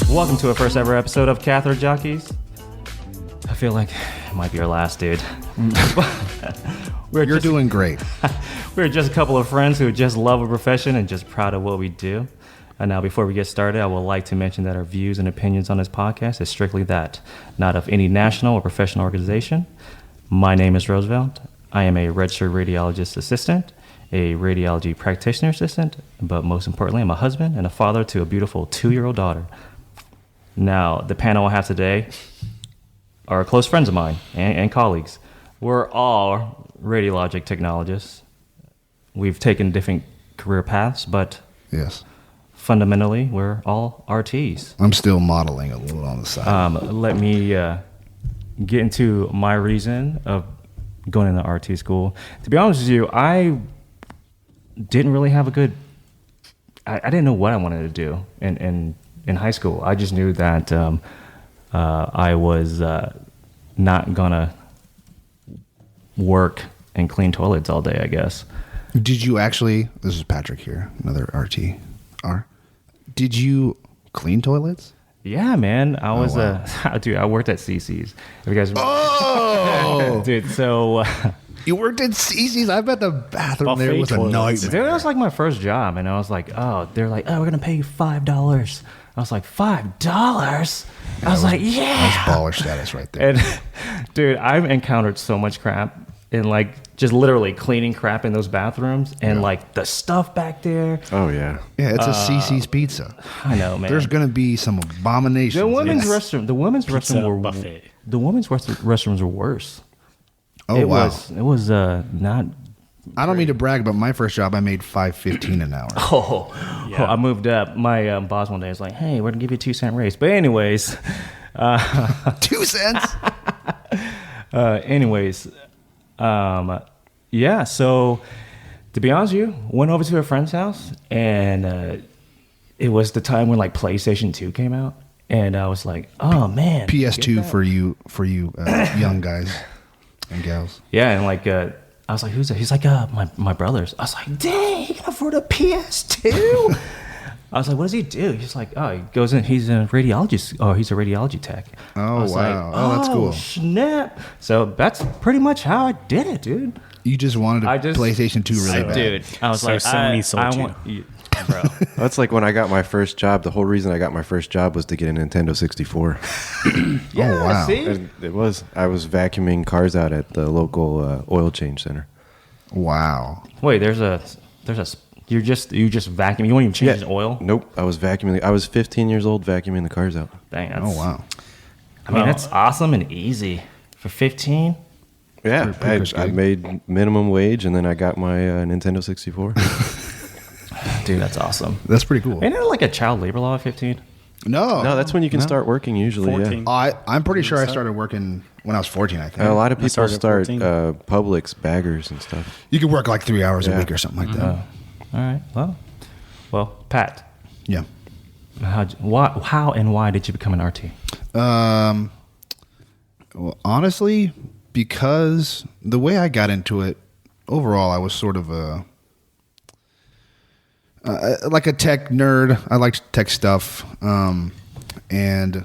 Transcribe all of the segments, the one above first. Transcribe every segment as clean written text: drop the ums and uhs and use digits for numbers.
Welcome to our first ever episode of Catholic Jockeys. I feel like it might be our last, dude. You're doing great. We're just a couple of friends who just love a profession and just proud of what we do. And now, before we get started, I would like to mention that our views and opinions on this podcast is strictly that, not of any national or professional organization. My name is Roosevelt. I am a registered radiologist assistant, a radiology practitioner assistant, but most importantly, I'm a husband and a father to a beautiful 2-year-old daughter. Now, the panel I have today are close friends of mine and colleagues. We're all radiologic technologists. We've taken different career paths, but Yes. fundamentally, we're all RTs. I'm still modeling a little on the side. Let me get into my reason of going into RT school. To be honest with you, I didn't really have a good... I didn't know what I wanted to do in high school. I just knew that I was not gonna work and clean toilets all day, I guess. Did you actually, this is Patrick here, another RT-R. Did you clean toilets? Yeah, man. I was wow. dude, I worked at CC's. If you guys remember. Oh! Dude, so... You worked at CC's? I bet the bathroom there was a nightmare. Dude, that was like my first job, and I was like, oh, they're like, oh, we're gonna pay you $5. I was like, $5? I was like, yeah. That's baller status right there. And dude, I've encountered so much crap in like just literally cleaning crap in those bathrooms and like the stuff back there. Oh yeah. Yeah, it's a CC's pizza. I know, man. There's gonna be some abominations. The women's Yes. restroom. The women's Pizza restroom were buffet. The women's restrooms were worse. Oh wow. It was not. I don't mean to brag, but my first job I made $5.15 an hour. Oh, I moved up. My boss one day was like, "Hey, we're gonna give you a 2-cent raise." But anyways, 2 cents. Yeah. So to be honest with you, went over to a friend's house, and it was the time when like PlayStation 2 came out, and I was like, "Oh man, PS2 for you young guys and gals. yeah." And like, I was like, "Who's that?" He's like, my brother's." I was like, "Dang, he can afford a PS2." I was like, "What does he do?" He's like, "Oh, he goes in. He's a radiologist. Oh, he's a radiology tech." Oh, I was wow. Like, Oh, that's cool. Snap! So that's pretty much how I did it, dude. You just wanted a PlayStation 2 really bad. Dude, I was So like, Sony sold I you. want, bro. That's like when I got my first job. The whole reason I got my first job was to get a Nintendo 64. Yeah, Oh, wow. see? And I was vacuuming cars out at the local oil change center. Wow. Wait, there's a. You just vacuum. You won't even change his oil. Nope. I was vacuuming. I was 15 years old vacuuming the cars out. Dang, that's, Oh, wow. I mean, that's awesome and easy for 15. Yeah. Pretty crisp I gig. made minimum wage and then I got my Nintendo 64. Dude, that's awesome. That's pretty cool. Ain't it like a child labor law at 15? No. No, that's when you can start working usually. 14. I'm pretty sure I started working when I was 14, I think. Yeah. A lot of people started at start 14. Publix baggers and stuff. You could work like 3 hours a Yeah. week or something like that. All right. Well, Pat, Yeah. how and why did you become an RT? Well, honestly, because the way I got into it, overall, I was sort of like a tech nerd. I liked tech stuff, and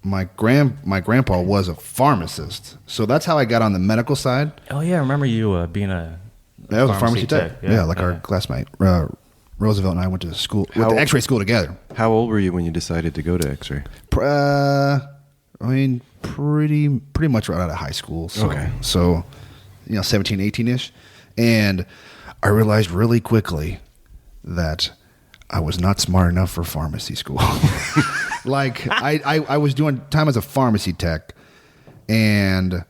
my grandpa was a pharmacist, so that's how I got on the medical side. Oh yeah, I remember you being a That was a pharmacy tech. Yeah, like our yeah. classmate Roosevelt and I went to school, went How- to X-ray school together. How old were you when you decided to go to X-ray? I mean, pretty much right out of high school. So, Okay. So, 17, 18-ish. And I realized really quickly that I was not smart enough for pharmacy school. Like, I was doing time as a pharmacy tech, and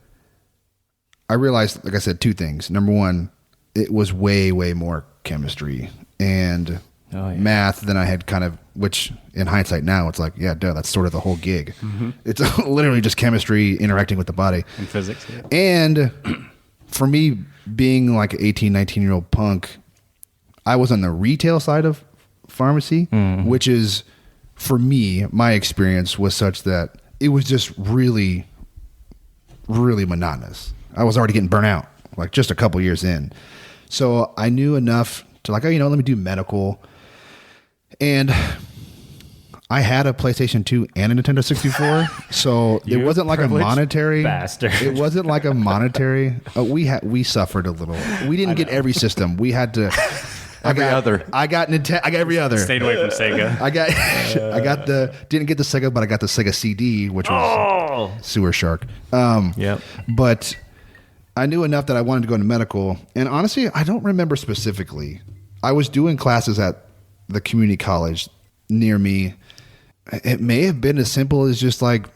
I realized, like I said, 2 things. Number one, it was way, way more chemistry and math than I had kind of, which in hindsight now, it's like, yeah, duh, that's sort of the whole gig. Mm-hmm. It's literally just chemistry interacting with the body. And physics. Yeah. And for me, being like an 18, 19-year-old punk, I was on the retail side of pharmacy, which is, for me, my experience was such that it was just really, really monotonous. I was already getting burnt out. like just a couple years in. So I knew enough to like, oh, let me do medical. And I had a PlayStation 2 and a Nintendo 64. So it wasn't like a monetary bastard. It wasn't like a monetary. We suffered a little. We didn't get every system. We had to. I got Nintendo. I got every other. Stayed away from Sega. Didn't get the Sega, but I got the Sega CD, which was Sewer Shark. Yep. But I knew enough that I wanted to go into medical. And honestly, I don't remember specifically. I was doing classes at the community college near me. It may have been as simple as just like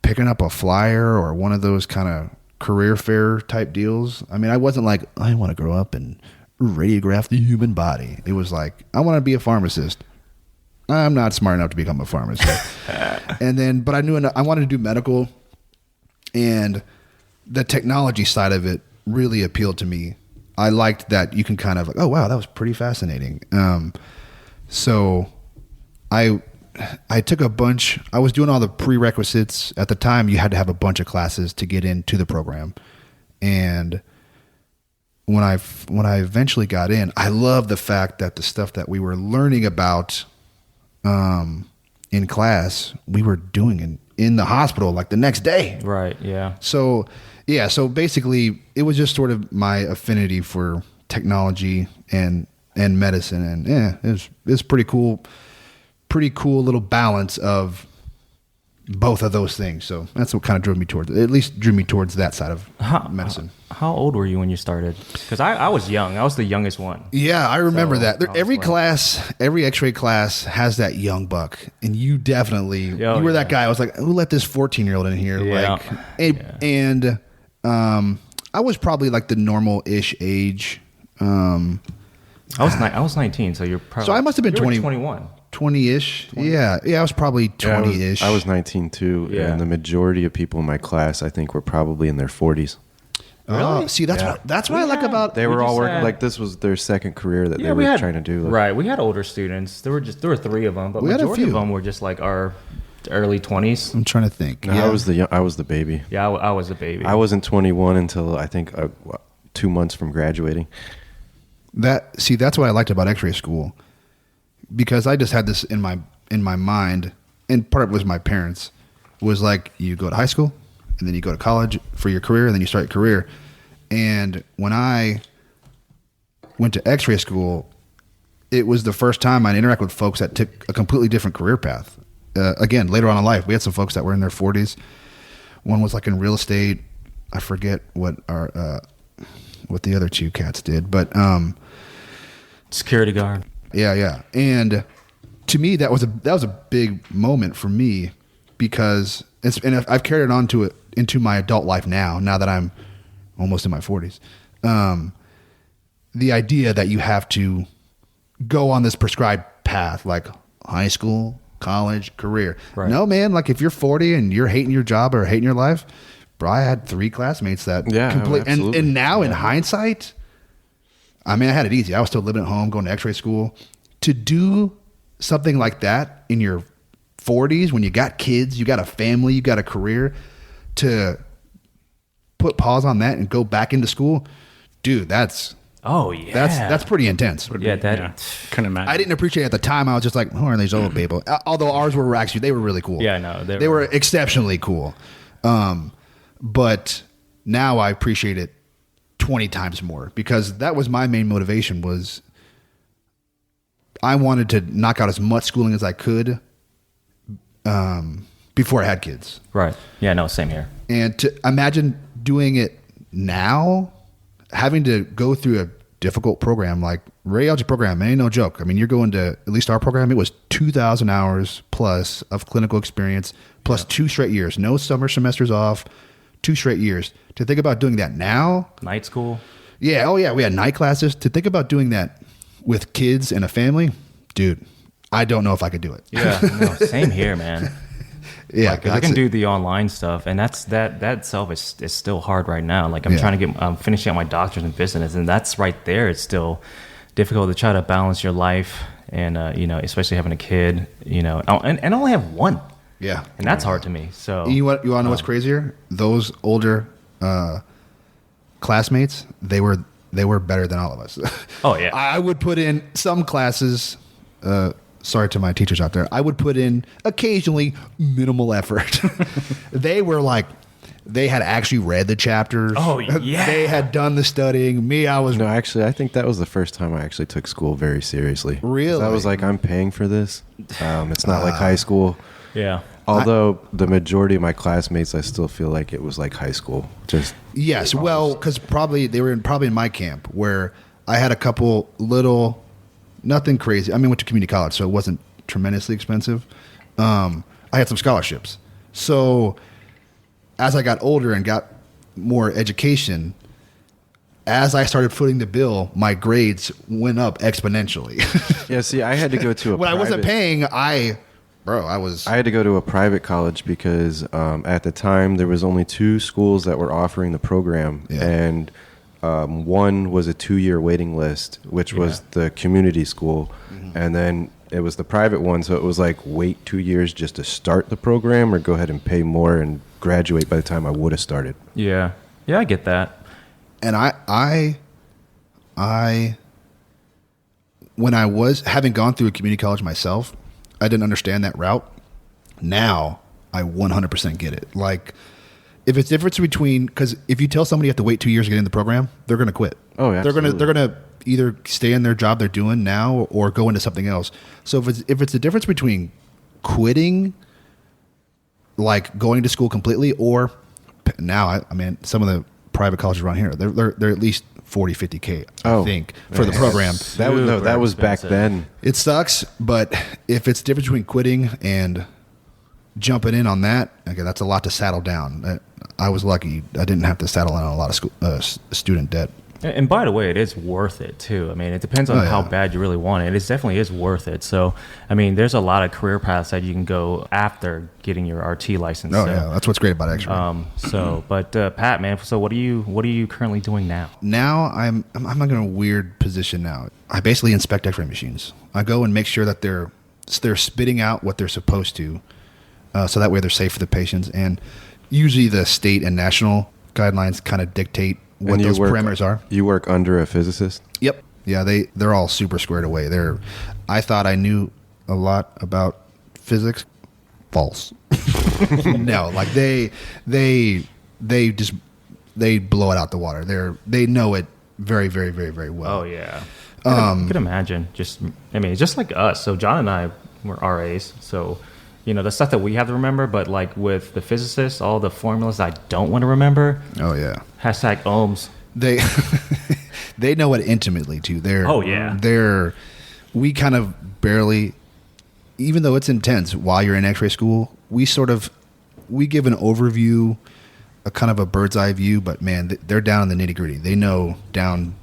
picking up a flyer or one of those kind of career fair type deals. I mean, I wasn't like, I want to grow up and radiograph the human body. It was like, I want to be a pharmacist. I'm not smart enough to become a pharmacist. But I knew enough, I wanted to do medical, and the technology side of it really appealed to me. I liked that you can kind of like, oh wow, that was pretty fascinating. So I took a bunch. I was doing all the prerequisites at the time. You had to have a bunch of classes to get into the program, and when I eventually got in, I loved the fact that the stuff that we were learning about in class, we were doing in the hospital like the next day. Right. Yeah. So basically, it was just sort of my affinity for technology and medicine, and it was pretty cool. Pretty cool little balance of both of those things. So that's what kind of drew me towards that side of medicine. How old were you when you started? Because I was young. I was the youngest one. Yeah, I remember that. Every X-ray class has that young buck, and you definitely you were that guy. I was like, who let this 14-year-old in here? Yeah. I was probably like the normal-ish age. I was 19, so you're probably. So I must have been 21. 20-ish. Yeah, I was probably 20-ish. I was 19 too, and the majority of people in my class, I think, were probably in their 40s. Really? See, that's what I like about. They were all working like this was their second career that they were trying to do. Right, we had older students. There were 3 of them, but majority of them were just like our early 20s. I'm trying to think. No, I was the baby. Yeah, I was a baby. I wasn't 21 until I think 2 months from graduating. That's what I liked about X-ray school, because I just had this in my mind, and part of it was my parents, was like, you go to high school, and then you go to college for your career, and then you start your career. And when I went to X-ray school, it was the first time I interacted with folks that took a completely different career path. Again, later on in life, we had some folks that were in their 40s. One was like in real estate. I forget what the other 2 cats did, but security guard. Yeah. And to me, that was a big moment for me, because I've carried it on into my adult life now that I'm almost in my 40s. The idea that you have to go on this prescribed path, like high school, college, career. Right. No, man, like if you're 40 and you're hating your job or hating your life, bro, I had 3 classmates that and now in hindsight, I mean, I had it easy. I was still living at home, going to X-ray school. To do something like that in your 40s, when you got kids, you got a family, you got a career, to put pause on that and go back into school, dude, that's pretty intense. Yeah, couldn't imagine. I didn't appreciate it at the time. I was just like, who are these old people? Although ours were actually, they were really cool. Yeah, no, they were exceptionally cool. But now I appreciate it 20 times more, because that was my main motivation. Was I wanted to knock out as much schooling as I could before I had kids. Right. Yeah, no, same here. And to imagine doing it now, having to go through a difficult program like radiology program, ain't no joke. I mean, you're going to, at least our program, it was 2,000 hours plus of clinical experience, plus 2 straight years, no summer semesters off, 2 straight years. To think about doing that now. Night school. Yeah. Oh yeah. We had night classes. To think about doing that with kids and a family, dude, I don't know if I could do it. Yeah. No, same here, man. Yeah. Like, I can do the online stuff, and that itself is still hard right now. Like I'm finishing out my doctorate in business, and that's right there. It's still difficult to try to balance your life, and especially having a kid, and only have one. Yeah. And that's hard to me. So you want to know what's crazier? Those older classmates, they were better than all of us. Oh, yeah. I would put in some classes. Sorry to my teachers out there. I would put in occasionally minimal effort. They were like, they had actually read the chapters. Oh, yeah. They had done the studying. Me, I was No, actually, I think that was the first time I actually took school very seriously. 'Cause Really? I was like, I'm paying for this. It's not like high school. Yeah. Although the majority of my classmates, I still feel like it was like high school. Just Yes, well, because probably they were probably in my camp where I had a couple little, nothing crazy. I mean, went to community college, so it wasn't tremendously expensive. I had some scholarships. So as I got older and got more education, as I started footing the bill, my grades went up exponentially. yeah. See, I had to go to a When I wasn't private- paying, I was. I had to go to a private college because at the time there was only 2 schools that were offering the program, Yeah. and one was a 2-year waiting list, which was the community school, and then it was the private one. So it was like wait 2 years just to start the program, or go ahead and pay more and graduate by the time I would have started. Yeah. Yeah, I get that. And I, when I was having gone through a community college myself, I didn't understand that route. Now I 100% get it. Like, if it's difference between, because if you tell somebody you have to wait 2 years to get in the program, they're going to quit. Oh, yeah, they're gonna either stay in their job they're doing now or go into something else. So if it's the difference between quitting, like going to school completely, or now I mean some of the private colleges around here, they're at least 40, 50K, I think, for the program. That was back expensive. then. It sucks, but if it's the difference between quitting and jumping in on that, okay, that's a lot to saddle down. I was lucky; I didn't have to saddle on a lot of school, student debt. And by the way, it is worth it too. I mean, it depends on Oh, yeah. how bad you really want it. It definitely is worth it. So, I mean, there's a lot of career paths that you can go after getting your RT license. Oh so, yeah, that's what's great about X-ray. But Pat, man, so what are you currently doing now? Now I'm in a weird position now. I basically inspect X-ray machines. I go and make sure that they're spitting out what they're supposed to, so that way they're safe for the patients. And usually the state and national guidelines kind of dictate what And you those work- parameters are. You work under a physicist? Yep. Yeah, they're all super squared away. I thought I knew a lot about physics. False. No, like they blow it out the water. They know it very, very, very, very well. Oh yeah, I could imagine. Just like us. So John and I were RAs, so the stuff that we have to remember. But like with the physicists, all the formulas I don't want to remember. Oh yeah. Hashtag ohms. They know it intimately too. Oh, yeah. We kind of barely, even though it's intense while you're in X-ray school, we give an overview, a kind of a bird's eye view, but man, they're down in the nitty gritty. They know down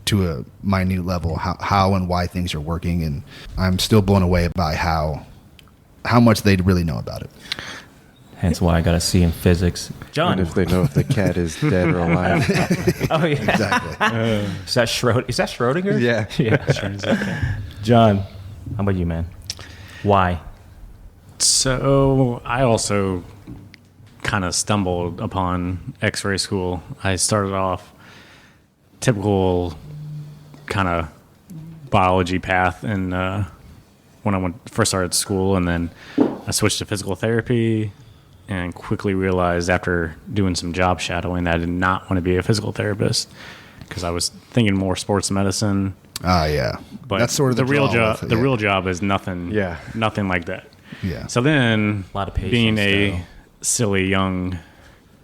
to a minute level how and why things are working, and I'm still blown away by how much they really know about it. Hence why I got a C in physics. John. And if they know if the cat is dead or alive. Oh yeah. Exactly. Is that Schrodinger? Yeah. Yeah. John, how about you, man? Why? So I also kind of stumbled upon X-ray school. I started off typical kind of biology path, and when I first started school, and then I switched to physical therapy, and quickly realized after doing some job shadowing that I did not want to be a physical therapist because I was thinking more sports medicine. Yeah. But that's sort of the real draw job. with it, The yeah. real job is nothing. Yeah. Nothing like that. Yeah. So then, A lot of patience, being a though. silly young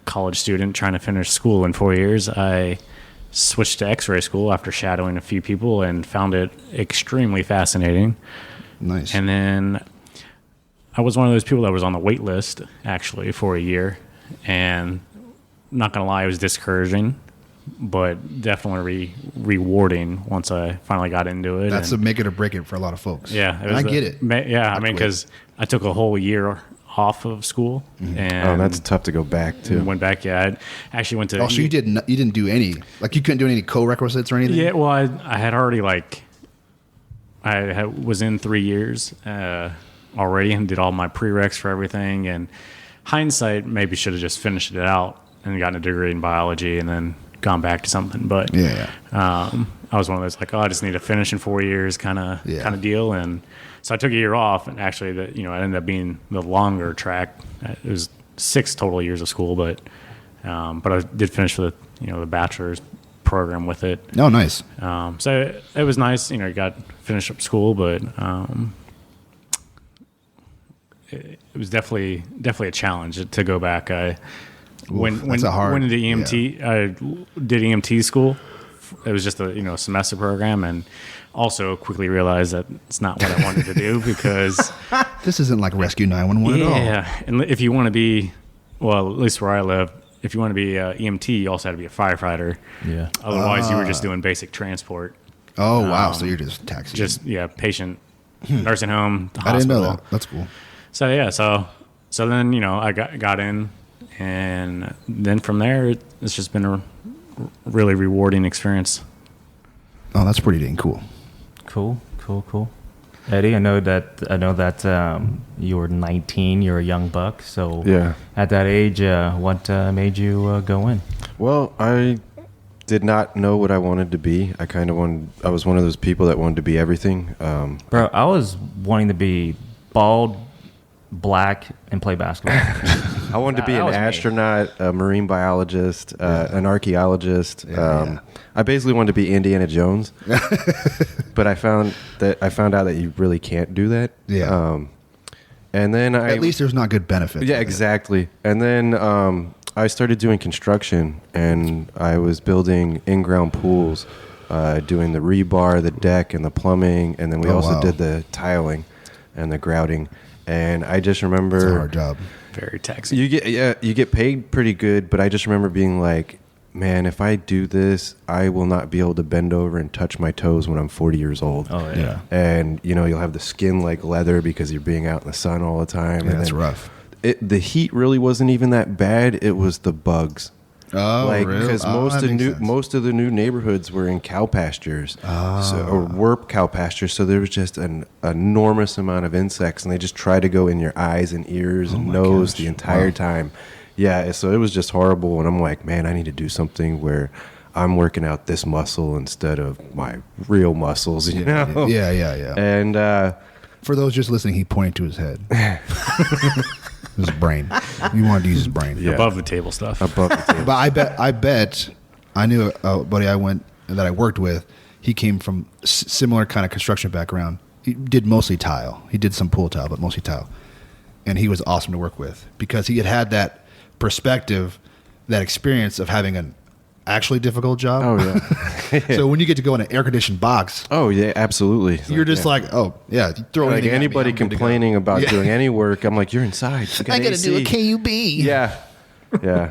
college student trying to finish school in 4 years, I switched to X-ray school after shadowing a few people and found it extremely fascinating. Nice. And then I was one of those people that was on the wait list actually for a year, and not gonna lie, it was discouraging, but definitely rewarding once I finally got into it. That's and a make it or break it for a lot of folks. yeah, And I get it. I mean, quit. because I took a whole year off of school, and Oh, that's tough to go back to. went back. Yeah, I actually went to. Oh, so you didn't do any, like you couldn't do any co-requisites or anything? Yeah, well, I had already was in 3 years already and did all my prereqs for everything. And hindsight, maybe should have just finished it out and gotten a degree in biology and then gone back to something. But I was one of those like, I just need to finish in 4 years kind of deal. And so I took a year off, and actually, it ended up being the longer track. It was 6 total years of school, but I did finish the the bachelor's program with it. Oh, nice. So it was nice. Got finished up school, but it was definitely a challenge to go back. I went into EMT. I did EMT school. It was just a semester program, and also quickly realized that it's not what I wanted to do because this isn't like Rescue 911 at all. Yeah, and if you want to be, well, at least where I live, if you want to be EMT, you also had to be a firefighter. Yeah. Otherwise, you were just doing basic transport. Oh, wow. So you're just taxi. Just, patient, nursing home, hospital. I didn't know that. That's cool. So, yeah, so then, I got in, and then from there, it's just been a really rewarding experience. Oh, that's pretty dang cool. Cool. Eddie, I know that you were 19. You're a young buck. So yeah. At that age, what made you go in? Well, I did not know what I wanted to be. I was one of those people that wanted to be everything. Bro, I was wanting to be bald, black, and play basketball. I wanted to be an astronaut, a marine biologist, an archaeologist. I basically wanted to be Indiana Jones, but I found out that you really can't do that. Yeah. And then at least there's not good benefits. Yeah, exactly. And then I started doing construction, and I was building in-ground pools, doing the rebar, the deck, and the plumbing, and then we also did the tiling and the grouting. And I just remember it's a hard job. Very taxing. You get paid pretty good, but I just remember being like, man, if I do this, I will not be able to bend over and touch my toes when I'm 40 years old. Oh, yeah. And, you'll have the skin like leather because you're being out in the sun all the time. Yeah, and that's rough. The heat really wasn't even that bad. It was the bugs. Oh, really? Because most of the new neighborhoods were in cow pastures, or were cow pastures. So there was just an enormous amount of insects, and they just try to go in your eyes and ears and nose the entire time. Yeah, so it was just horrible. And I'm like, man, I need to do something where I'm working out this muscle instead of my real muscles. You know? Yeah. And for those just listening, he pointed to his head. His brain. He wanted to use his brain. Yeah. Above the table stuff. Above the table. But I bet I knew a buddy that I worked with. He came from similar kind of construction background. He did mostly tile. He did some pool tile, but mostly tile. And he was awesome to work with because he had that perspective, that experience of having an actually difficult job. Oh, yeah. So when you get to go in an air-conditioned box. Oh, yeah, absolutely. You're just like, oh, yeah. Throw like anybody complaining about doing any work, I'm like, you're inside. You got I got to do a KUB. Yeah.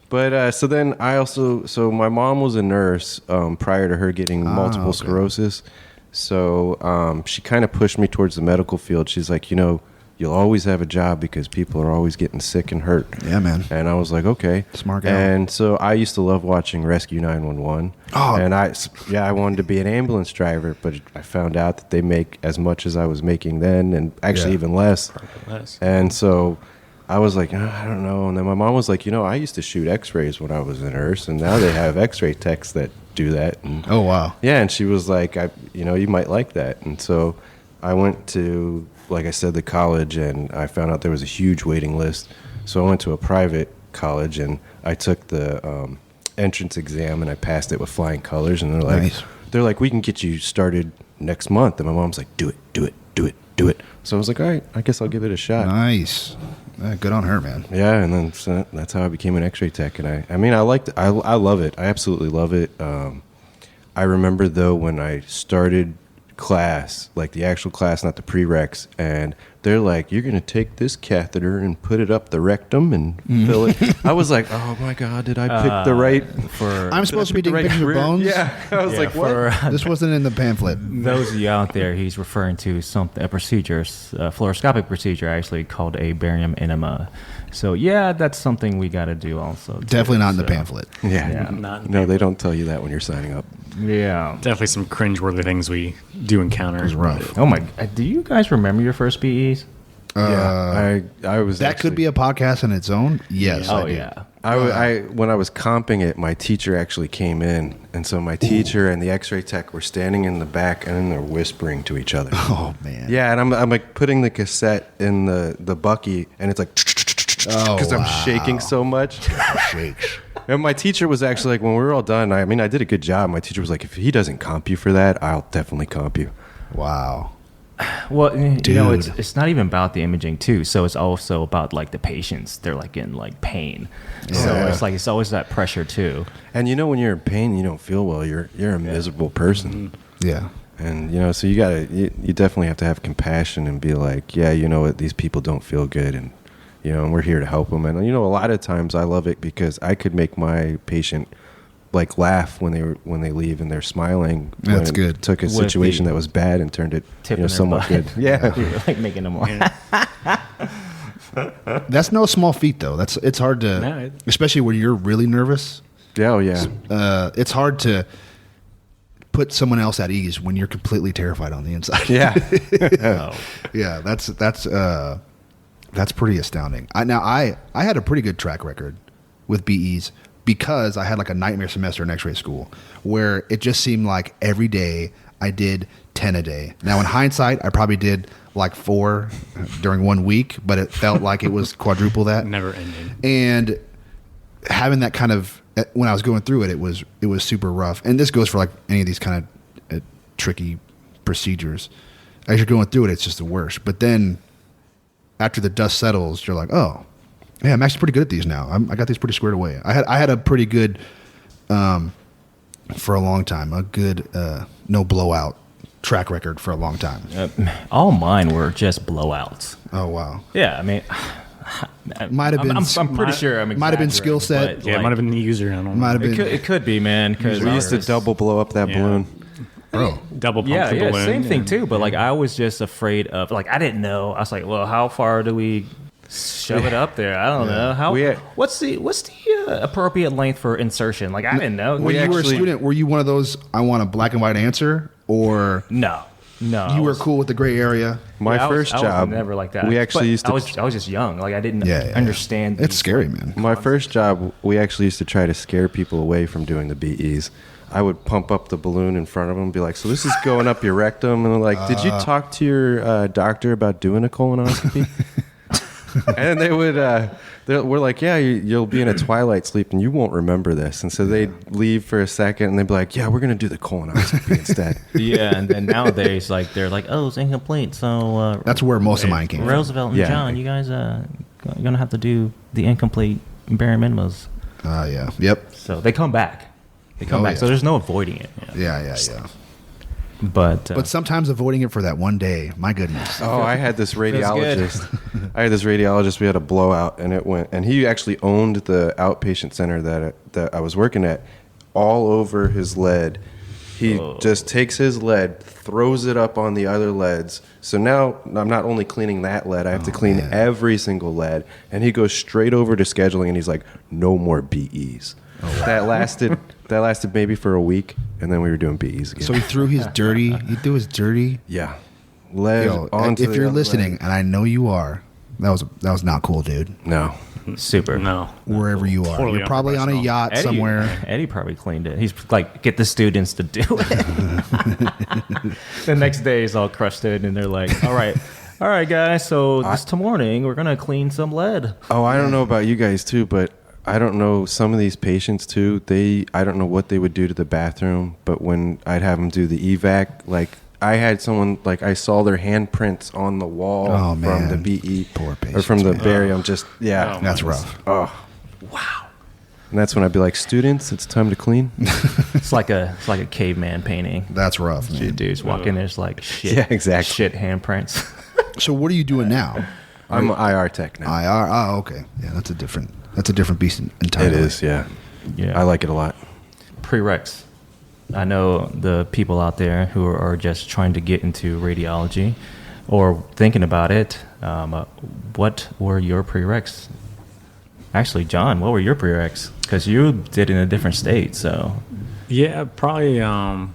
But so then so my mom was a nurse prior to her getting multiple sclerosis. So she kind of pushed me towards the medical field. She's like, you'll always have a job because people are always getting sick and hurt. Yeah, man. And I was like, okay. Smart guy. And so I used to love watching Rescue 911. Oh. And I wanted to be an ambulance driver, but I found out that they make as much as I was making then, and actually even less. And so I was like, I don't know. And then my mom was like, I used to shoot x-rays when I was a nurse, and now they have x-ray techs that do that. And, oh, wow. Yeah, and she was like, you might like that. And so I went to, like I said, the college, and I found out there was a huge waiting list. So I went to a private college, and I took the entrance exam, and I passed it with flying colors. And they're like, we can get you started next month. And my mom's like, do it. So I was like, all right, I guess I'll give it a shot. Nice. Good on her, man. Yeah, and then so that's how I became an X-ray tech. And I liked it. I love it. I absolutely love it. I remember though when I started class, like the actual class, not the prereqs, and they're like, you're going to take this catheter and put it up the rectum and fill it. I was like, oh my God, did I pick the right? I'm supposed to be doing pictures of bones? Yeah. I was like, what? This wasn't in the pamphlet. Those of you out there, he's referring to a procedure, a fluoroscopic procedure actually called a barium enema. So yeah, that's something we got to do also. Definitely not in the pamphlet. Yeah. No, they don't tell you that when you're signing up. Yeah. Definitely some cringeworthy things we do encounter. It was rough. Oh my! Do you guys remember your first PEs? Yeah, I was. That could be a podcast in its own. Yes. Oh I do. yeah. When I was comping it, my teacher actually came in, and so my teacher and the X-ray tech were standing in the back, and then they're whispering to each other. Oh man. Yeah, and I'm like putting the cassette in the Bucky, and it's like because I'm shaking so much. Shakes. And my teacher was actually like, when we were all done, I mean, I did a good job. My teacher was like, if he doesn't comp you for that, I'll definitely comp you. Wow. Well, you know, Dude. it's not even about the imaging too. So it's also about like the patients. They're like in like pain. So Yeah. it's like it's always that pressure too. And you know, when you're in pain, you don't feel well. You're a miserable person. Yeah. And you know, so you definitely have to have compassion and be like, yeah, you know what, these people don't feel good, and you know, and we're here to help them. And you know, a lot of times I love it because I could make my patient like laugh when they leave and they're smiling. That's when good. It took a With situation the that was bad and turned it Tipping their somewhat butt. good. Yeah. You're, like making them more. That's no small feat though. It's hard to, No, especially when you're really nervous. Yeah. Oh yeah. It's hard to put someone else at ease when you're completely terrified on the inside. Yeah. Oh. Yeah, that's pretty astounding. I had a pretty good track record with BEs because I had like a nightmare semester in X-ray school where it just seemed like every day I did 10 a day. Now in hindsight, I probably did like 4 during 1 week, but it felt like it was quadruple that. Never ending. And having that kind of, when I was going through it, it was super rough. And this goes for like any of these kind of tricky procedures. As you're going through it, it's just the worst. But then after the dust settles, you're like, oh, yeah, I'm actually pretty good at these now. I got these pretty squared away. I had a pretty good, for a long time, a good no blowout track record for a long time. All mine were just blowouts. Oh wow, Yeah, I mean, might have been. I'm pretty sure. might have been skill set. but, Yeah, it like, might have been the user. I don't know. Might have been. It could be, man. Because We used to double blow up that Yeah. balloon. Bro, Double pump Yeah, the yeah, balloon. same thing and- too. But like, I was just afraid of like I didn't know. I was like, well, how far do we shove it up there? I don't know. How? We had- what's the appropriate length for insertion? Like I didn't know. when you were a actually- student, were you one of those? I want a black and white answer, or No. you were cool with the gray area? My I was- first I was job, never like that. we actually But used to. I was just young. Like I didn't Yeah. understand. It's these- scary, man. My first job, we actually used to try to scare people away from doing the BEs. I would pump up the balloon in front of them and be like, so this is going up your rectum. And they're like, did you talk to your doctor about doing a colonoscopy? And they would, we're like, yeah, you'll be in a twilight sleep and you won't remember this. And so they'd leave for a second and they'd be like, yeah, we're going to do the colonoscopy instead. Yeah, and then nowadays, like they're like, oh, it's incomplete. So That's where most of mine came from. Roosevelt and Yeah. John, you guys gonna have to do the incomplete bare minimums. Yeah. Yep. So they come back. They come Oh, back. yeah. So there's no avoiding it. Yeah. But But sometimes avoiding it for that one day, my goodness. Oh, I had this good. radiologist. We had a blowout, and it went. And he actually owned the outpatient center that I was working at. All over his lead, he just takes his lead, throws it up on the other leads. So now I'm not only cleaning that lead, I have to clean man. every single lead. And he goes straight over to scheduling, and he's like, "No more BEs." That lasted maybe for a week, and then we were doing BEs again. So he threw his dirty. yeah, lead Yo, onto if the you're other listening, lead. and I know you are, that was not cool, dude. No. super. No. Wherever you are, Totally you're probably on a unprofessional. yacht Eddie, somewhere. Eddie probably cleaned it. He's like, get the students to do it. The next day, he's all crusted, and they're like, all right, guys. So this morning, we're gonna clean some lead. Oh, I don't know about you guys too, but I don't know some of these patients too. I don't know what they would do to the bathroom, but when I'd have them do the evac, like I had someone like I saw their handprints on the wall Oh, from man. the BE Poor or from patients, the man. barium. Just yeah, Oh, That's rough. and that's when I'd be like, students, it's time to clean. It's like a caveman painting. That's rough, man. Dudes walking, there's like shit. Yeah, exactly. Shit handprints. So what are you doing now? I'm an IR tech now. IR. Oh, okay. Yeah, that's a different beast entirely. It is, yeah. Yeah. I like it a lot. Prereqs. I know the people out there who are just trying to get into radiology or thinking about it. What were your prereqs? Actually, John, what were your prereqs? Because you did in a different state, so. Yeah, probably. I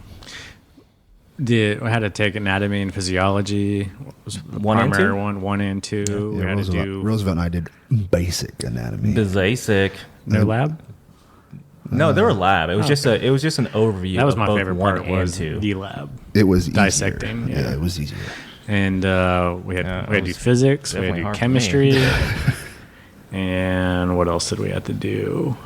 had to take anatomy and physiology. Was the One and primary two? one and two. We Yeah, had to do. Roosevelt and I did basic anatomy. Basic. No lab. No, there were lab. It was just a. It was just an overview. That was of my both favorite one part. and Was two. the lab It was easier. dissecting. Yeah. It was easier. And we had Yeah, to it do was physics. We had definitely to do hard for me. chemistry. And what else did we have to do?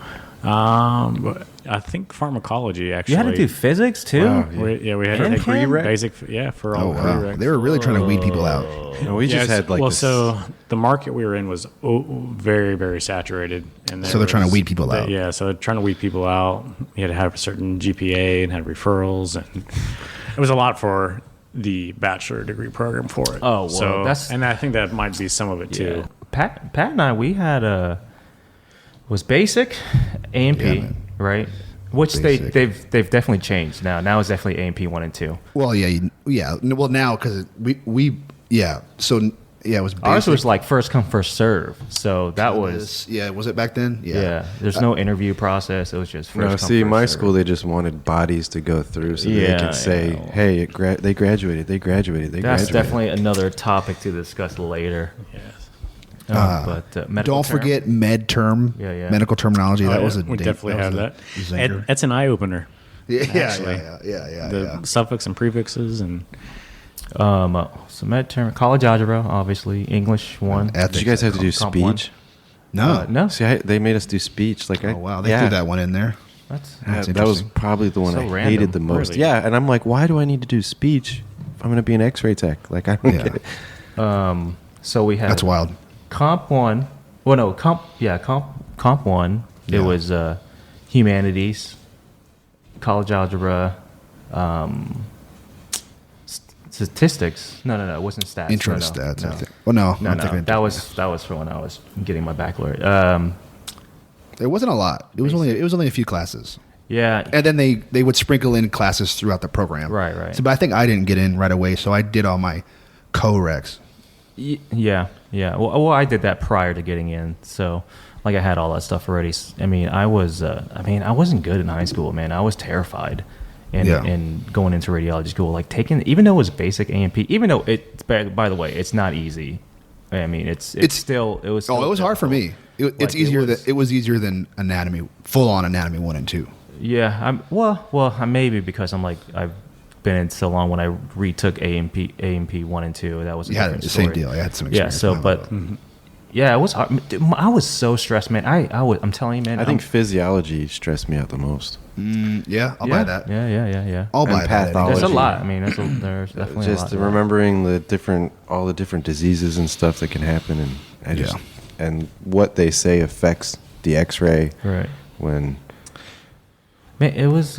But I think pharmacology actually. You had to do physics too. Wow. We had to And take chem? basic. Yeah, for all Oh wow, prereqs. they were really trying to weed people out. No, we just had like well, this. so the market we were in was very, very saturated, and So they're trying to weed people out. Yeah, so they're trying to weed people out. You had to have a certain GPA and had referrals, and it was a lot for the bachelor degree program for it. Oh, well, so that's- and I think that might be some of it too. Pat and I, we had was basic, A&P, Yeah, man. right? Which Basic. they've definitely changed now. Now it's definitely A&P 1 and 2. Well, yeah. Well, now because we yeah. So yeah, it was basic. Ours was like first come first serve. So that was yeah. Was it back then? yeah. There's no interview process. It was just first No, come see, first my serve. school, they just wanted bodies to go through so they Yeah, can say, yeah. hey, they graduated, they graduated, they That's graduated. definitely another topic to discuss later. Yes. But medical Don't term? forget med term, Yeah. medical terminology. Oh, that yeah, was a we date- definitely was have a that. zinker. That's an eye opener. Yeah, actually. yeah. The suffix and prefixes and So med term, college algebra, obviously, English 1. Ethics. Did you guys have to do Comp one. speech? No. No, See, they made us do speech. Like, Oh wow, they yeah, threw that one in there. that's That's that was interesting. probably the one So I random, hated the most. really. Yeah, and I'm like, why do I need to do speech if I'm going to be an X-ray tech? Like, I don't Yeah. get it. so we had That's wild. Comp 1. Well, no, comp 1. It Yeah. was humanities, college algebra, statistics. No, it wasn't stats. Intro no, to stats. No, I think. Well, no, no, I'm no. thinking That was for when I was getting my baccalaureate. it wasn't a lot. It was only a few classes, Yeah, and then they would sprinkle in classes throughout the program. Right. So, but I think I didn't get in right away, so I did all my co-recs. Yeah. Well, I did that prior to getting in, so like I had all that stuff already. I mean, I wasn't good in high school, man. I was terrified in going into radiology school. Like even though it was basic A&P, even though by the way, it's not easy. I mean, it was. Still it was hard for me. It's Like, easier. it was- It was easier than anatomy, full on anatomy 1 and 2. Yeah, maybe because I've been in so long. When I retook A&P 1 and 2, that was a You had different the same story. deal. I had some Yeah, experience. so with but that. yeah, it was hard. Dude, I was so stressed, man. I'm telling you, man. I think physiology stressed me out the most. Yeah, I'll buy that. Yeah. I'll And buy that. pathology. There's a lot. I mean, there's definitely a lot. Just remembering all the different diseases and stuff that can happen, and and what they say affects the X-ray Right. when. Man, it was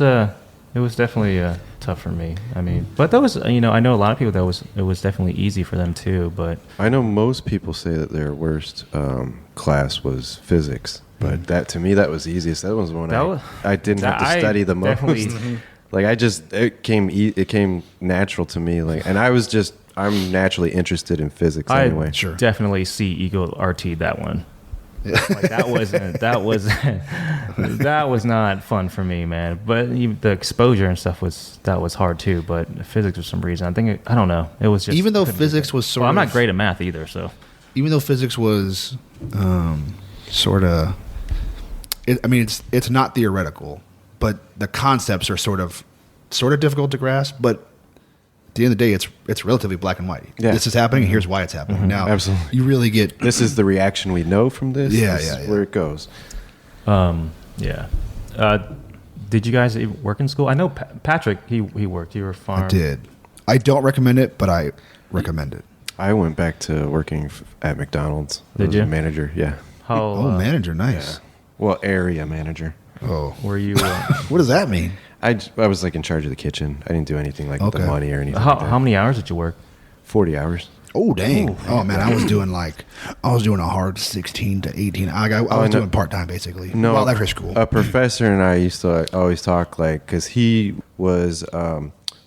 definitely tough for me. I mean, but that was I know a lot of people it was definitely easy for them too. But I know most people say that their worst class was physics, but that to me that was the easiest. That was the one I didn't have to study the most. Like it came natural to me. Like, and I'm naturally interested in physics anyway. I Sure. definitely see equal RT that one. Like that was not fun for me, man. But even the exposure and stuff was hard too. But physics for some reason, I don't know. It was just Even though couldn't do physics it. was sort well, I'm of- not great at math either, so Even though physics was sort of, it's not theoretical, but the concepts are sort of difficult to grasp. But at the end of the day, it's relatively black and white. Yeah. This is happening, and here's why it's happening. Now, Absolutely. you really get This is the reaction we know from this. Yeah, This is yeah. where it goes. yeah. Did you guys work in school? I know Patrick. He worked. You were farm. I did. I don't recommend it, but I recommend it. I went back to working at McDonald's. I Did was you? a manager? Yeah. How Oh, manager, nice. Well, area manager. Oh, were you? what does that mean? I was like in charge of the kitchen. I didn't do anything like with the Okay. money or anything. how like that. how many hours did you work? 40 hours. Oh, dang. Oh, man, I was doing a hard 16 to 18. I was no. doing part-time, basically. No, While after school. A professor and I used to always talk because he was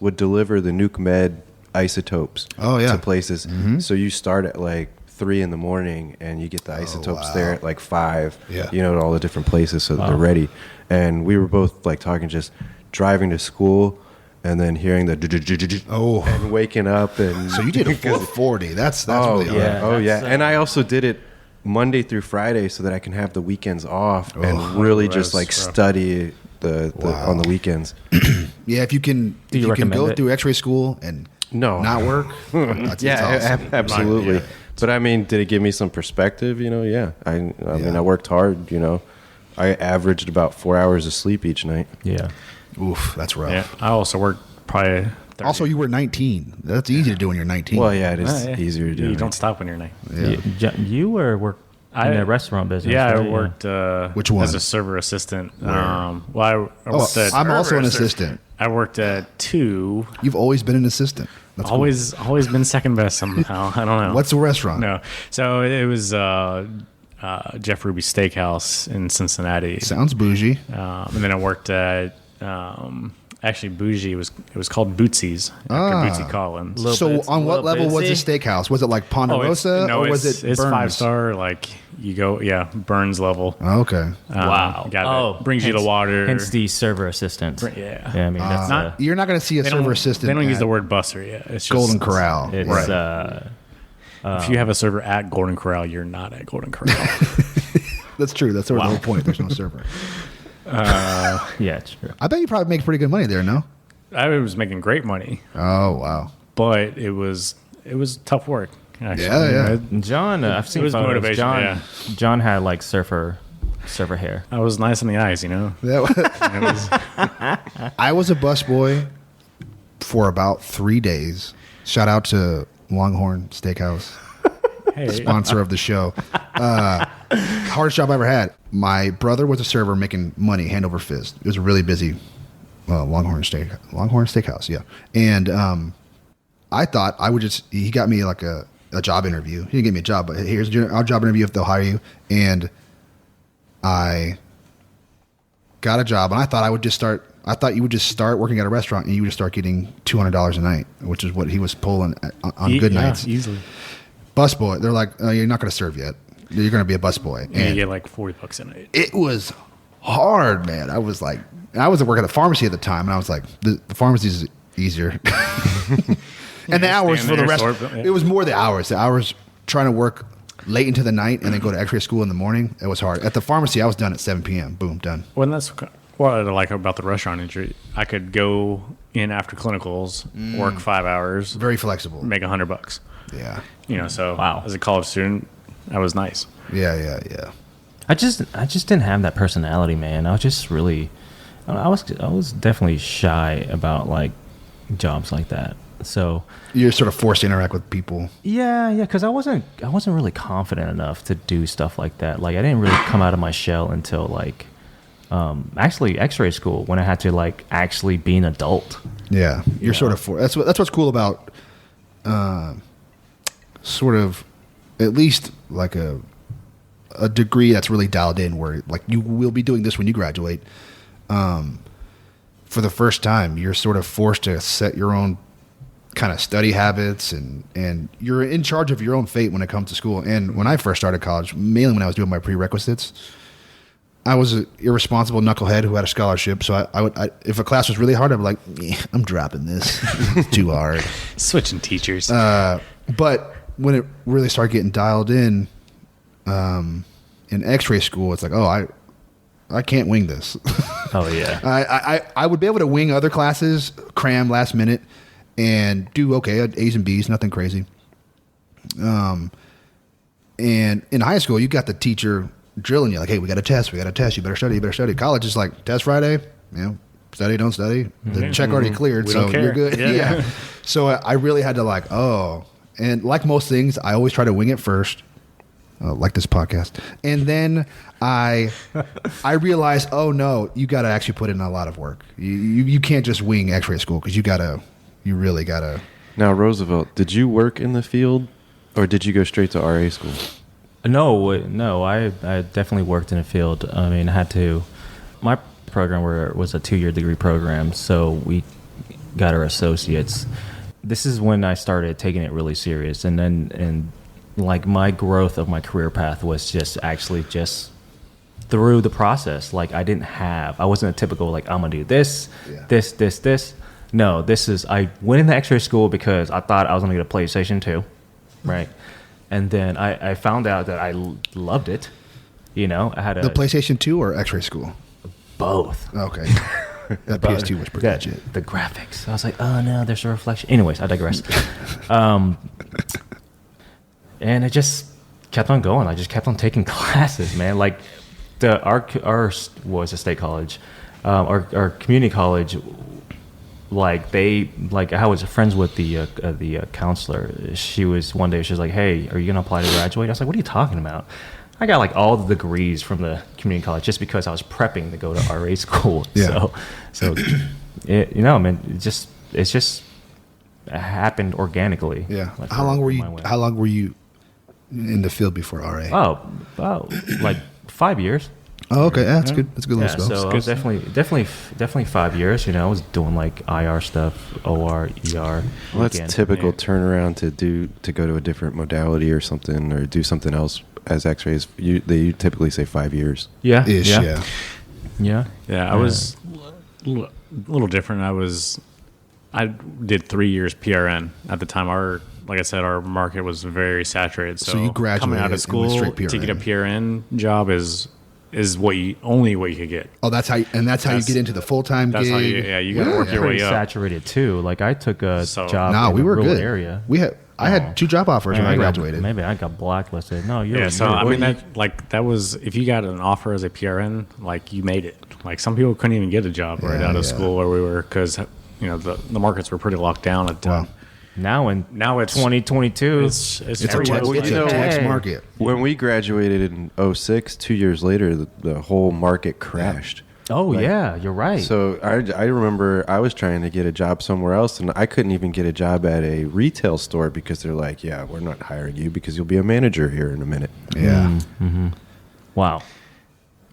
would deliver the nuke med isotopes Oh, yeah. to places. So you start at like 3 in the morning and you get the isotopes wow. there at like 5. Yeah. You know, at all the different places so that they're ready. And we were both like talking, just driving to school and then hearing the Oh. and waking up and So you did a full 40. That's oh really hard. yeah, oh yeah. That's, And I also did it Monday through Friday so that I can have the weekends off and Oh, really that's just like rough. study the Wow. on the weekends. Yeah, if you can, Do you if you can recommend go it? through X-ray school and No. not work. That's Yeah, it's awesome. absolutely. Yeah. But I mean, did it give me some perspective? Yeah. I mean, I worked hard. I averaged about 4 hours of sleep each night. Yeah. Oof, that's rough. Yeah, I also worked probably. 30. Also, you were 19. That's easy to do when you're 19. Well, yeah, it is Yeah. easier to do. You don't stop when you're 9. You work in the restaurant business. Yeah, I right? worked. Which one? As a server assistant. Where? I worked at. I'm also an assistant. I worked at 2. You've always been an assistant. That's cool. Always been second best somehow. I don't know. What's the restaurant? No. So it was Jeff Ruby's Steakhouse in Cincinnati. Sounds bougie. And then I worked at actually bougie. It was called Bootsy's after Bootsy Collins. Little So, bit- on what little level was the busy. steakhouse? Was it like Ponderosa or was it it's Burns? 5-star. Like you go, Burns level. Oh, okay. Wow. Brings you the water. Hence the server assistant. Yeah. Yeah, I mean, that's Not- You're not going to see a They server don't, assistant. they don't use at the word busser yet. It's just Golden Corral. it's Right. If you have a server at Golden Corral, you're not at Golden Corral. That's true. That's sort of the whole point. There's no server. yeah, it's true. I bet you probably make pretty good money there, no? I was making great money, Oh, wow. but it was tough work. Actually. Yeah. John, I've seen was photos. motivation, John, yeah. John had like surfer hair. I was nice in the eyes, That was- I was a busboy for about 3 days. Shout out to Longhorn Steakhouse, Hey, sponsor of the show. Hardest job I ever had. My brother was a server making money hand over fist. It was a really busy Longhorn Steakhouse, yeah. And I thought I would he got me like a job interview. He didn't get me a job, but here's our job interview if they'll hire you. And I got a job, and I thought you would just start working at a restaurant and you would just start getting $200 a night, which is what he was pulling on good nights. easily. Busboy, they're like, oh, you're not going to serve yet. You're going to be a busboy. Yeah, you And get like $40 a night. it was hard, man. I was working at a pharmacy at the time, and I was like, the pharmacy is easier. And the hours stand for the there, rest, sort of, yeah. it was more the hours. The hours trying to work late into the night and then go to X-ray school in the morning. It was hard. At the pharmacy, I was done at 7 p.m. Boom, done. Well, and that's what I like about the restaurant industry. I could go in after clinicals, work 5 hours, Very flexible. make $100. Yeah. So Wow. as a college student, I was nice. Yeah. I just didn't have that personality, man. I was just really, I was definitely shy about like jobs like that. So You're sort of forced to interact with people. yeah, because I wasn't really confident enough to do stuff like that. Like I didn't really come out of my shell until like actually X-ray school when I had to like actually be an adult. Yeah. You're sort of that's what's cool about sort of at least like a degree that's really dialed in where like you will be doing this when you graduate. For the first time, you're sort of forced to set your own kind of study habits and you're in charge of your own fate when it comes to school. And when I first started college, mainly when I was doing my prerequisites, I was an irresponsible knucklehead who had a scholarship. So I would if a class was really hard, I'd be like, I'm dropping this. It's too hard. Switching teachers. But when it really started getting dialed in X-ray school, it's like, oh, I can't wing this. Oh yeah. I would be able to wing other classes, cram last minute, and do okay at A's and B's, nothing crazy. And in high school, you got the teacher drilling you like, hey, we got a test, you better study. College is like, test Friday, study, don't study. The check already cleared, We so don't care. you're good. Yeah. So I really had to like, and like most things, I always try to wing it first. Like this podcast. And then I realized, oh no, you got to actually put in a lot of work. You can't just wing X-ray school because you really got to. Now, Roosevelt, did you work in the field, or did you go straight to RA school? No, I definitely worked in the field. I mean, I had to. My program was a 2-year degree program, so we got our associates. This is when I started taking it really serious, and like my growth of my career path was just through the process. Like I wasn't a typical like I'm gonna do this. No, I went into X-ray school because I thought I was gonna get a PlayStation 2, right? and then I found out that I loved it. You know, I had The PlayStation 2 or X-Ray School? both. Okay. That PS2 was pretty legit. The graphics. I was like, oh no, there's a reflection. Anyways, I digress. And it just kept on going. I just kept on taking classes, man. Like our was a state college, our community college. Like I was friends with the counselor. She was like, hey, are you gonna apply to graduate? I was like, what are you talking about? I got like all the degrees from the community college just because I was prepping to go to RA school. Yeah. So it, man, it's just happened organically. Yeah. Like, How long were you? you in the field before RA? Oh, like 5 years. Oh, okay. Yeah, that's good. That's a good Yeah, little spell. so I was definitely 5 years. I was doing like IR stuff, OR, ER. Well, that's weekend. typical Yeah. turnaround to go to a different modality or something, or do something else as X-rays. They typically say 5 years. Yeah, Ish, yeah. Yeah, I was a little different. I did 3 years PRN at the time. Like I said, our market was very saturated. So you graduated coming out and of school went straight to get a PRN. PRN job is only what you could get. Oh, that's how you get into the full-time gig. That's how you got to work your Pretty way up. saturated too. Like I took a So- job No, in we a were rural good. area. I had 2 job offers when I Maybe graduated. Maybe I got blacklisted. No, you're Yeah, so you're- I mean that was, if you got an offer as a PRN, like you made it. Like some people couldn't even get a job right Yeah, out of yeah. school where we were, because the markets were pretty locked down at the time. now it's 2022. It's It's a everyone's text, like, text hey. market. When we graduated in 06, 2 years later, the whole market crashed. Oh yeah, you're right. So I remember I was trying to get a job somewhere else, and I couldn't even get a job at a retail store because they're like, yeah, we're not hiring you because you'll be a manager here in a minute. Yeah. Wow.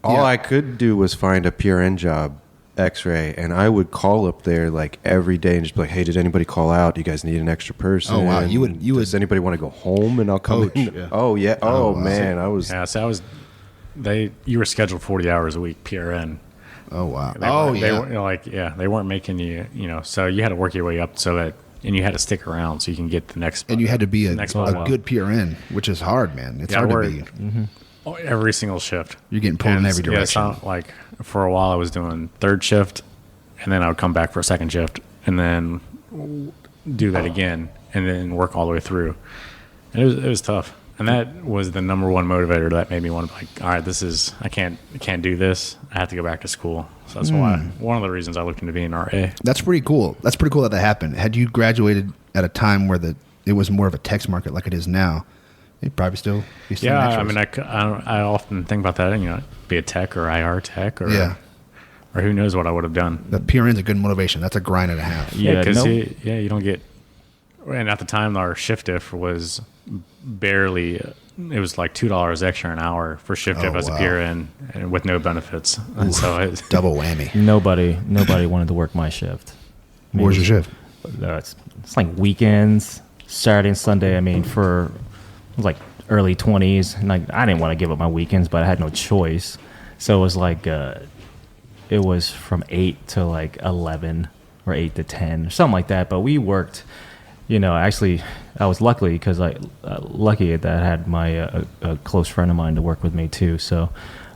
All I could do was find a PRN job, X-ray, and I would call up there like every day and just be like, hey, did anybody call out? Do you guys need an extra person? Oh, wow. You would- Does anybody want to go home? And I'll come Coach, in. yeah. Oh, yeah. Oh, Oh, wow. man. I was... Yeah, so you were scheduled 40 hours a week PRN. Oh, wow. They weren't, they weren't making you, so you had to work your way up and you had to stick around so you can get the next. And you had to be a next level. good PRN, which is hard, man. It's hard to be. Every single shift. You're getting pulled in every Yeah, direction. so like for a while I was doing third shift, and then I would come back for a second shift, and then do that again, and then work all the way through. And it was tough. And that was the number one motivator that made me want to be like, all right, I can't do this. I have to go back to school. So that's why one of the reasons I looked into being RA. That's pretty cool. That's pretty cool that happened. Had you graduated at a time where it was more of a text market like it is now, you'd probably still be still Yeah, in X-rays. I mean, I often think about that. Be a tech or IR tech, or Yeah. or who knows what I would have done. The PRN's a good motivation. That's a grind and a half. Yeah, because no- you don't get. And at the time, our shift diff was barely. It was like $2 extra an hour for shift diff Oh, as a wow. PRN, and with no benefits. And so Double whammy. Nobody wanted to work my shift. What was your shift? It's like weekends, Saturday and Sunday. I mean, it was like early 20s. And like I didn't want to give up my weekends, but I had no choice. So it was like it was from 8 to like 11 or 8 to 10 or something like that. But we worked. Actually, I was lucky that I had my a close friend of mine to work with me too. So,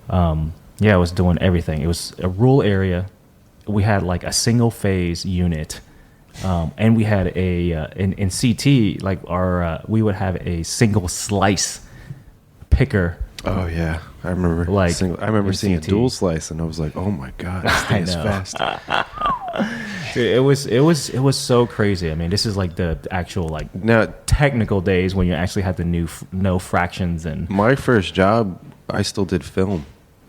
I was doing everything. It was a rural area. We had like a single phase unit, and we had in CT like we would have a single slice picker. Oh, yeah. I remember seeing a CT. dual slice, and I was like, oh, my God. This thing is know. fast. Dude, it was so crazy. I mean, this is like the actual like Now, technical days when you actually had to know fractions and. my first job, I still did film.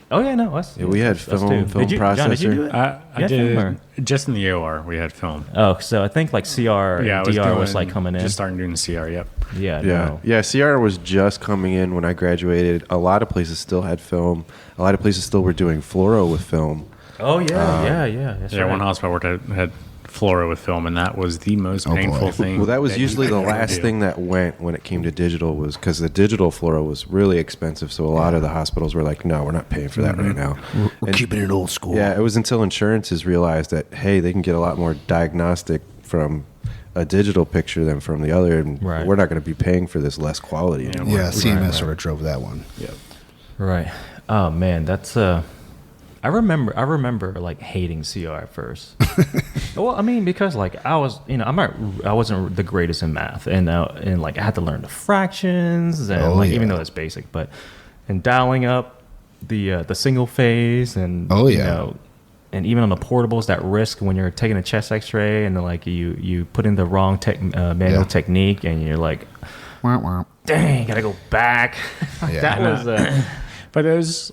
Oh yeah, no, us. Yeah, we had us film too. processor. John, did you do it? I Yeah, did film just in the OR. We had film. Oh, so I think like CR Yeah, and DR was doing- like coming in. Just starting doing the CR. Yep. Yeah, Yeah, no. yeah. CR was just coming in when I graduated. A lot of places still had film. A lot of places still were doing fluoro with film. Oh yeah. That's Yeah, right. one hospital I worked at had fluoro with film, and that was the most painful boy. thing. Well, that was you usually the could ever last do. thing that went when it came to digital, was because the digital fluoro was really expensive. So a lot of the hospitals were like, "No, we're not paying for that right now." We're And- keeping it old school. Yeah, it was until insurances realized that, hey, they can get a lot more diagnostic from a digital picture than from the other, and Right. we're not going to be paying for this less quality anymore. Yeah, CMS sort of drove that one. Yep. Right. Oh man, that's I remember like hating CR at first. Well, I mean, because like I was, I wasn't the greatest in math, and like I had to learn the fractions, and even though it's basic, but and dialing up the single phase, and and even on the portables, that risk when you're taking a chest X-ray, and then like you put in the wrong manual technique, and you're like, dang, gotta go back. That was. But it was,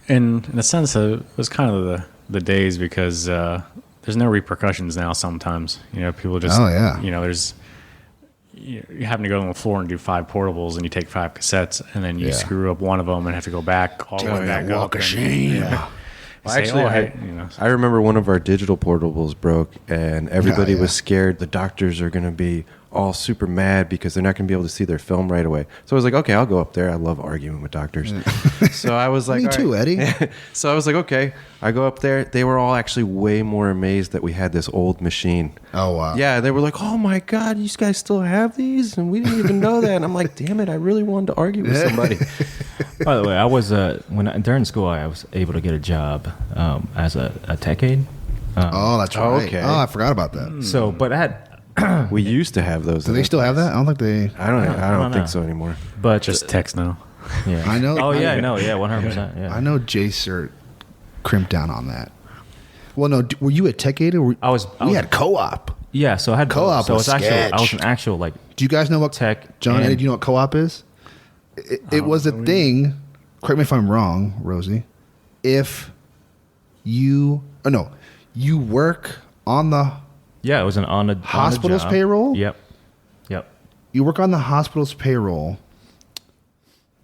in a sense, it was kind of the days, because there's no repercussions now sometimes. People just, there's, you happen to go on the floor and do 5 portables, and you take 5 cassettes, and then you screw up one of them and have to go back all the way back up. Walk of shame. Well, actually, I remember one of our digital portables broke, and everybody was scared. The doctors are going to be all super mad because they're not going to be able to see their film right away. So I was like, okay, I'll go up there. I love arguing with doctors. So I was like, me too, Eddie. So I was like, okay, I go up there. They were all actually way more amazed that we had this old machine. Oh, wow. Yeah, they were like, oh my God, you guys still have these? And we didn't even know that. And I'm like, damn it, I really wanted to argue with somebody. By the way, I was during school, I was able to get a job as a tech aid. That's right. Okay. Oh, I forgot about that. So, but I had. We used to have those. Do they still have that? I don't think they. I don't think so anymore. But just text now. Yeah. I know. Oh yeah, no, yeah, 100%. Yeah. I know Jace crimped down on that. Well, no, were you a tech aid or we had co-op? Yeah, so I had co-op. So was I sketch. was an actual like. Do you guys know what tech? John, Eddie, do you know what co-op is? It was a thing. Correct me if I'm wrong, Rosie. If you work on the Yeah, it was on the hospital's job. payroll. Yep. You work on the hospital's payroll.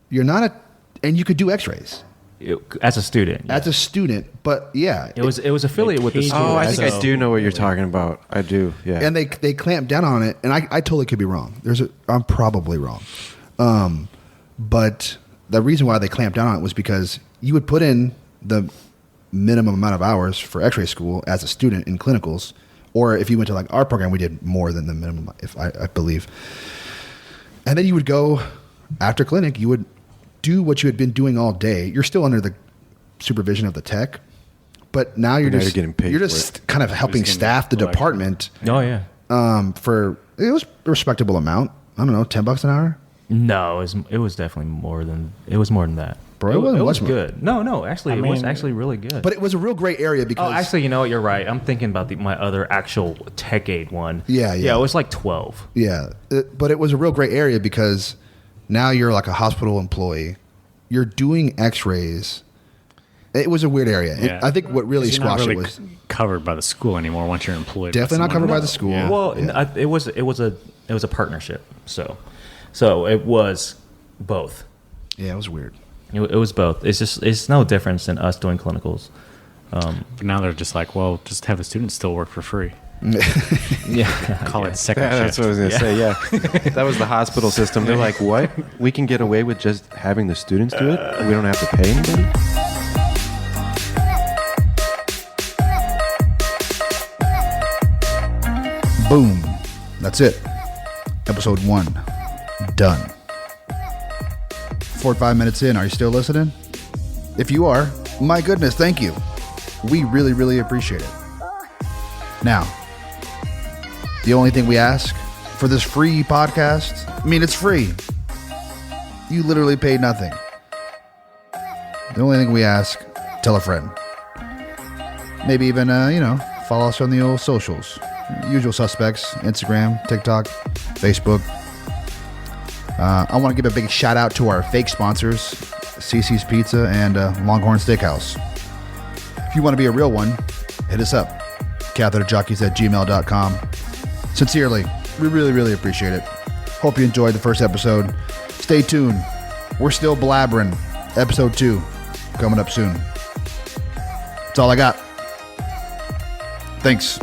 You're not and you could do X-rays As a student. as a student, but yeah, It was affiliated with the school. Oh, I think so- I do know what you're talking about. I do, yeah. and they clamped down on it, and I totally could be wrong. I'm probably wrong, but the reason why they clamped down on it was because you would put in the minimum amount of hours for X-ray school as a student in clinicals, or if you went to like our program, we did more than the minimum, if I believe. And then you would go after clinic, you would do what you had been doing all day. You're still under the supervision of the tech, but now you're just getting paid. You're just kind of helping staff the department. Oh yeah. For it was a respectable amount. I don't know, $10 an hour. No, it was definitely more than that. Bro, it wasn't was much more. good. No, actually, it was actually really good. But it was a real great area because oh, actually, you know what? You're right. I'm thinking about my other actual tech aid one. Yeah. It was like 12. Yeah, but it was a real great area because now you're like a hospital employee. You're doing X-rays. It was a weird area. Yeah. And I think what really You're not squashed really it was covered by the school anymore once you're employed. definitely not covered by the school. Yeah. Well, Yeah. it was a partnership. So it was both. Yeah, it was weird. It was both. It's no difference than us doing clinicals. But now they're just like, well, just have the students still work for free. Yeah. Call it second Yeah, that's shift. what I was going to say, yeah. That was the hospital system. They're like, what? We can get away with just having the students do it? We don't have to pay anybody? Boom. That's it. Episode 1. Done. 45 minutes in. Are you still listening? If you are, my goodness, thank you. We really, really appreciate it. Now, the only thing we ask for this free podcast, I mean, it's free. You literally paid nothing. The only thing we ask, tell a friend. Maybe even, follow us on the old socials. Usual suspects, Instagram, TikTok, Facebook. I want to give a big shout out to our fake sponsors, CC's Pizza and Longhorn Steakhouse. If you want to be a real one, hit us up. catheterjockeys@gmail.com. Sincerely, we really, really appreciate it. Hope you enjoyed the first episode. Stay tuned. We're still blabbering. Episode 2 coming up soon. That's all I got. Thanks.